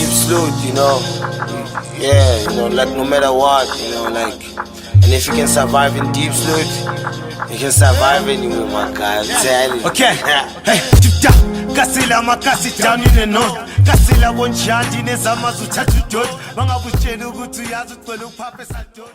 deep sleuth, like no matter what, like, and if you can survive in deep sleuth, you can survive anywhere, my guy, I'm telling you. Okay, hey, kasila makasi down in the north, kasila bonchandi nezama zuthathu dot, bangakutshela ukuthi uyazi ugcwele uphaphe sadot.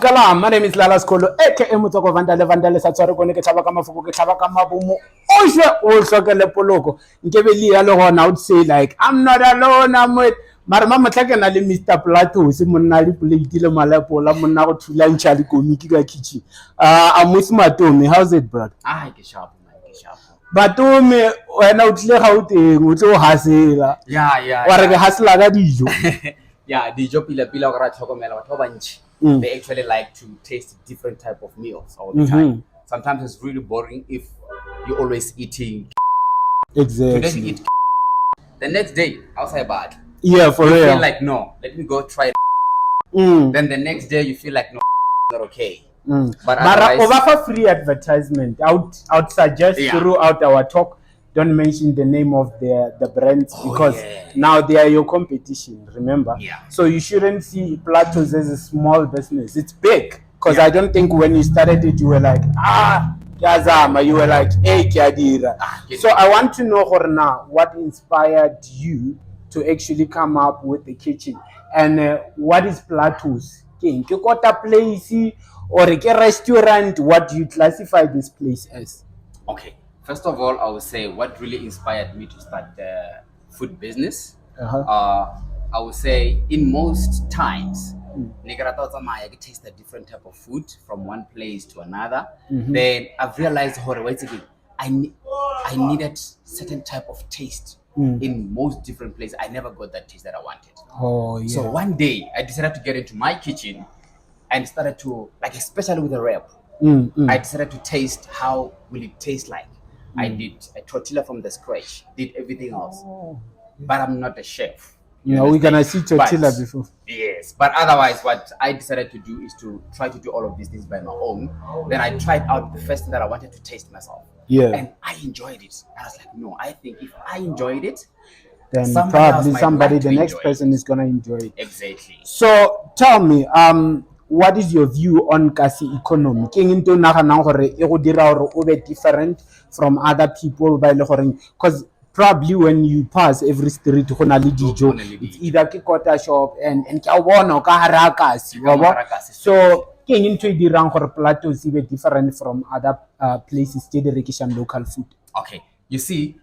Kalam, my name is Lala Skolo, aka Mutoko Vandale Satsari Koneke Tabaka Mafuku Tabaka Mabumu, also Galepoloko. Nkebeli alone, I would say, like, I'm not alone, I'm with Marama Takan Ali Mr. Plato, Simonali Pulitila Malapo, Lamonao to Lanchali Komika Kichi. I'm with Matome, how's it, bro? I get sharp, sharp. Batome, when I would let out a Hasela. Yeah. What a Hasla Dijo. Yeah, the job pila or chocomela tobanchi. They actually like to taste different type of meals all the time. Sometimes it's really boring if you're always eating. Exactly. Today you eat. The next day, outside bad. Yeah, for you real. feel like no, let me go try. Then the next day you feel like no, not okay. But over for free advertisement, I would suggest throughout our talk, don't mention the name of the brands because now they are your competition, remember? Yeah. So you shouldn't see Plato's as a small business. It's big. Because I don't think when you started it, you were like, Yazama, you were like, hey, Kiadira. So I want to know, Horna, what inspired you to actually come up with the kitchen? And what is Plato's? You got a place or a restaurant? What do you classify this place as? Okay. First of all, I would say what really inspired me to start the food business. I would say in most times, I taste a different type of food from one place to another. Then I've realized, I needed certain type of taste in most different places. I never got that taste that I wanted. So one day I decided to get into my kitchen and started to, like, especially with the wrap, I decided to taste how will it taste like. I did a tortilla from the scratch, did everything else, but I'm not a chef. We're gonna see tortilla before. Yes, but otherwise, what I decided to do is to try to do all of these things by my own. Then I tried out the first thing that I wanted to taste myself. And I enjoyed it. I was like, no, I think if I enjoyed it, then probably somebody, the next person is gonna enjoy it. Exactly. So tell me, what is your view on kasi economy? Different from other people by because probably when you pass every street, it's either kikota shop and so king into the Plato is even different from other places local food. Okay, you see,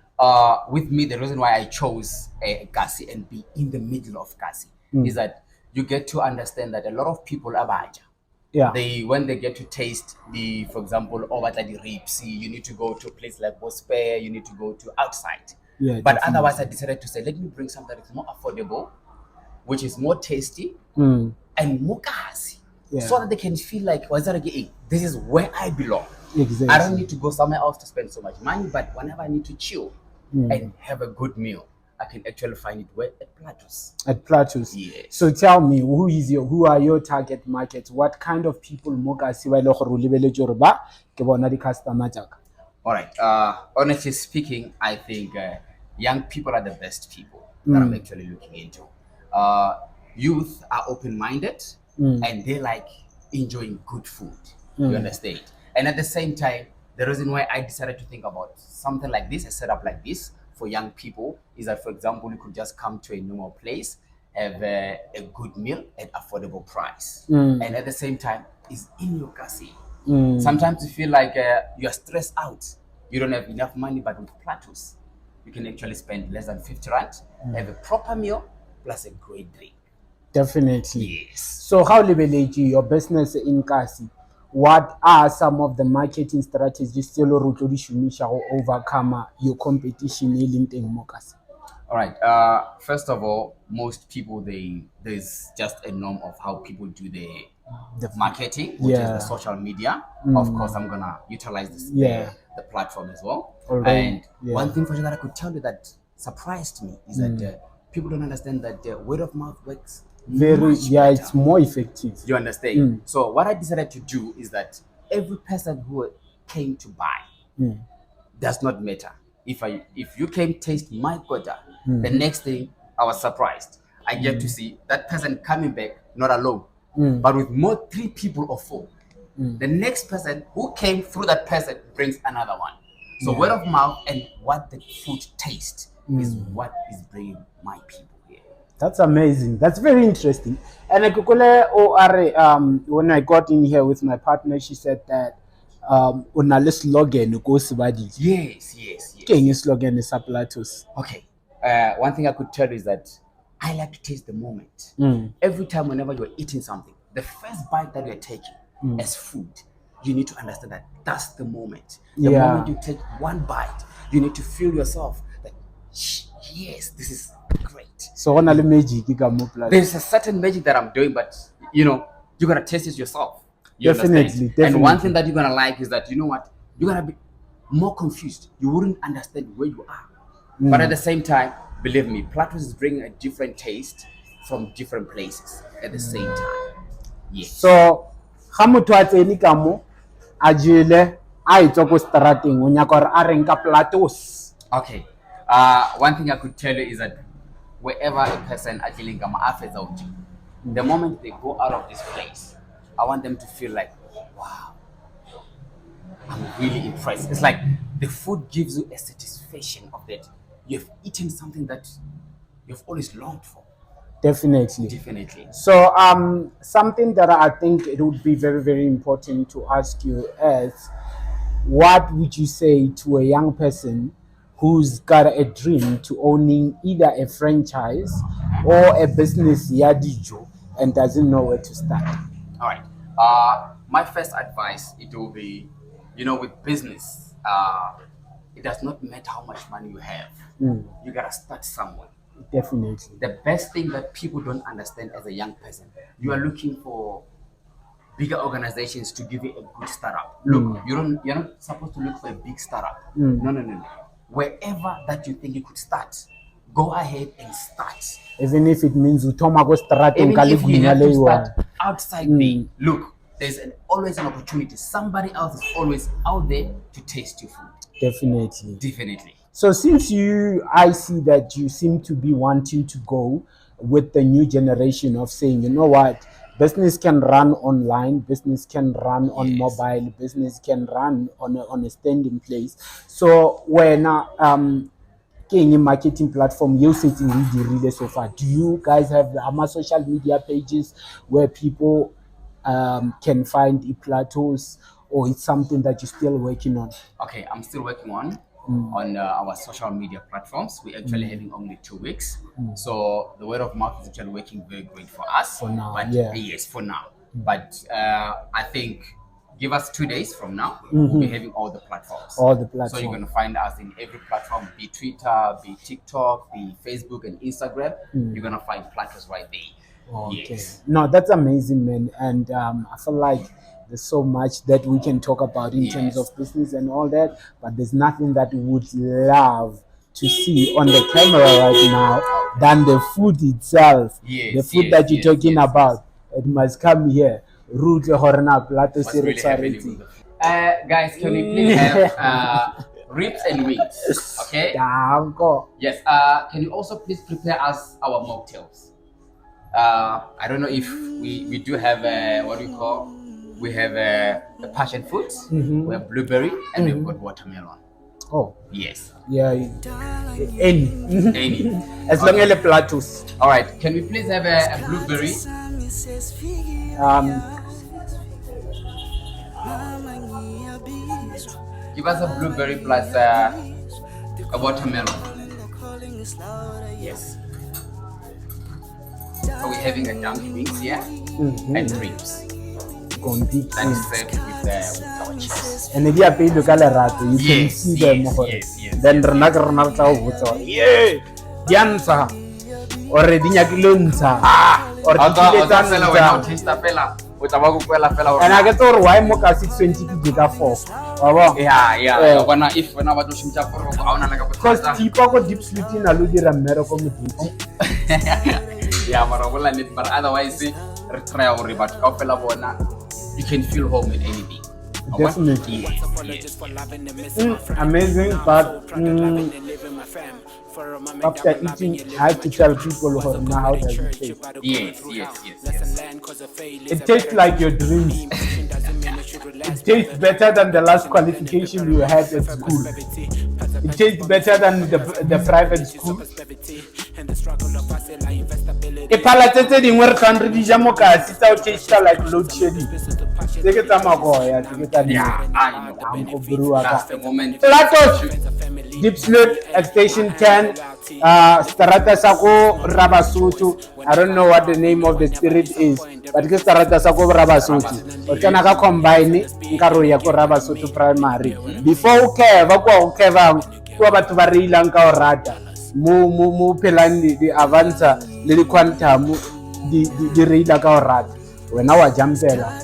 with me, the reason why I chose Kasi and be in the middle of Kasi is that you get to understand that a lot of people are baja. When they get to taste for example, over the ribs, you need to go to a place like Bospe, you need to go to outside. But otherwise, I decided to say, let me bring something that's more affordable, which is more tasty and more kasi, so that they can feel like, this is where I belong. Exactly. I don't need to go somewhere else to spend so much money, but whenever I need to chill and have a good meal, I can actually find it where at Plato's. At Plato's. Yes. So tell me, who are your target markets? What kind of people All right. Honestly speaking, I think young people are the best people that I'm actually looking into. Youth are open-minded and they like enjoying good food. You understand? And at the same time, the reason why I decided to think about something like this, a setup like this for young people, is that, for example, you could just come to a normal place, have a good meal at affordable price, and at the same time, is in your kasi. Sometimes you feel like you're stressed out, you don't have enough money, but with Platos, you can actually spend less than 50 rand, have a proper meal plus a great drink. Definitely. Yes. So how lebeletse your business in Kasi? What are some of the marketing strategies still or to to overcome your competition in mo Kasi? All right. First of all, most people there's just a norm of how people do the marketing, which is the social media. Of course, I'm gonna utilize this the platform as well. And one thing for sure that I could tell you that surprised me is that people don't understand that word of mouth works much better. It's more effective. You understand? So what I decided to do is that every person who came to buy does not matter. If you came taste my quota, the next thing I was surprised. I get to see that person coming back not alone, but with more 3 people or 4. The next person who came through that person brings another one. So word of mouth and what the food tastes is what is bringing my people here. That's amazing. That's very interesting. And when I got in here with my partner, she said that unale slogan goes badi. Yes. Slogan is Platos. Okay. One thing I could tell you is that I like to taste the moment. Every time, whenever you're eating something, the first bite that you're taking as food, you need to understand that that's the moment. The moment you take one bite, you need to feel yourself that, yes, this is great. So on the magic, there's a certain magic that I'm doing, but you're gonna taste it yourself. Definitely. And one thing that you're gonna like is that, you know what, you're gonna be more confused. You wouldn't understand where you are. But at the same time, believe me, Platos is bringing a different taste from different places at the same time. Yes. So, hamutu atseni kamo ajile aitsoko strateng o nyaka gore a renka Platos. Okay. One thing I could tell you is that wherever a person actually come out, the moment they go out of this place, I want them to feel like, wow, I'm really impressed. It's like the food gives you a satisfaction of that you've eaten something that you've always longed for. Definitely. So something that I think it would be very, very important to ask you is, what would you say to a young person who's got a dream to owning either a franchise or a business yadijo and doesn't know where to start? All right. My first advice, it will be, with business, it does not matter how much money you have. You gotta start somewhere. Definitely. The best thing that people don't understand as a young person, you are looking for bigger organizations to give you a good startup. Look, you're not supposed to look for a big startup. No. Wherever that you think you could start, go ahead and start. Even if it means utoma go start Even if you have to start outside there. Look, there's always an opportunity. Somebody else is always out there to taste your food. Definitely. So since I see that you seem to be wanting to go with the new generation of saying, you know what, business can run online, business can run on mobile, business can run on a standing place. So when marketing platform you sitting really so far, do you guys have social media pages where people can find Platos, or it's something that you're still working on? Okay, I'm still working on our social media platforms. We're actually having only 2 weeks. So the word of mouth is actually working very great for us. For now, Yes, for now. But I think give us 2 days from now, we'll be having all the platforms. So you're going to find us in every platform, be Twitter, be TikTok, be Facebook and Instagram. You're going to find Platos right there. Okay. Yes. No, that's amazing, man. And I feel like there's so much that we can talk about in terms of business and all that, but there's nothing that we would love to see on the camera right now than the food itself. The food that you're talking about. It must come here. Root Horna Plato Siricharity. Guys, can we please have ribs and wings? Okay? Yes. Can you also please prepare us our mocktails? I don't know if we do have what we call, we have the passion fruits, we have blueberry, and we've got watermelon. Oh, Yes. yeah. Any. Any. As long as the Platos. All right. Can we please have a blueberry? Give us a blueberry plus a watermelon. Yes. So we're having a dumpling wings here and ribs. Complete. That is served with our cheese. And if you are paid to Callouts, you can Yes, see yes, them. yes. Then yeah, Dianza. Already Nyakilunza. Or and I get all why Moka 620 giga 4. Yeah. Because people deep sleeping a little American. Yeah, but otherwise, you can feel home in anything. Definitely. Yes. Amazing, but after eating, I have to tell people how does it taste. Yes. It tastes like your dreams. It tastes better than the last qualification you had at school. It tastes better than the private school. E palatete dingwe re tlang re di ja mo kasi tsa o taste like load shedding. Se ke tsa magoya, se ke tsa That's the moment. Platos, Deep Sloot at Station 10, Starata Sako Rabasutu. I don't know what the name of the street is, but it's Starata Sako Rabasutu. Okana ka combine nkaro ya ko Rabasutu primary. Before ukeva kwa batho ba re ilang ka o rata. Mo pelani di avanza le di quantum di re ila ka o rata. Wena wa jampela.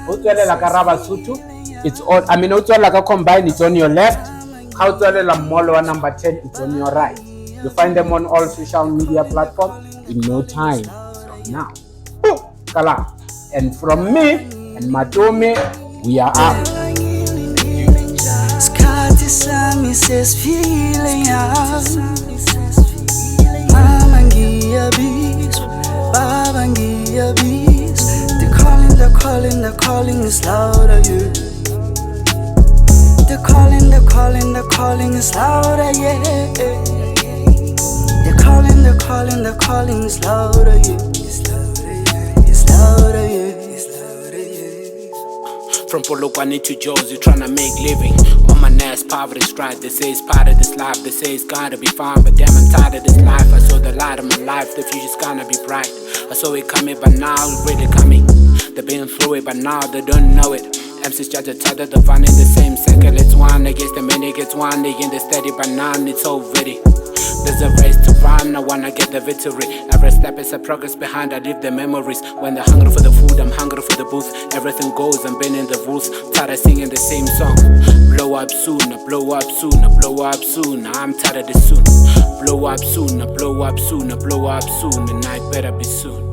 O tswelela ka Rabasutu. It's all, I mean, o tswelela ka combine, it's on your left. How to la mall one number 10, it's on your right. You find them on all social media platforms in no time from now. Kala. And from me and Matome, we are out. The calling is louder, yeah. The calling is louder, yeah. The calling is louder, yeah. It's louder, yeah. From Polokwane to Joe's, you tryna make living. On my ass, poverty strife. They say it's part of this life. They say it's gotta be fine, but damn, I'm tired of this life. I saw the light of my life. The future's gonna be bright. I saw it coming, but now it's really coming. They've been through it, but now they don't know it. MC's try to tell that they're finding the same circle. It's one against the many, gets one. They in the steady, but now it's already. There's a race to run, I wanna get the victory. Every step is a progress behind, I leave the memories. When they're hungry for the food, I'm hungry for the booth. Everything goes, I'm bending the rules. Tired of singing the same song. Blow up soon, I blow up soon, I blow up soon. I'm tired of this soon. Blow up soon, I blow up soon, I blow up soon. And I better be soon.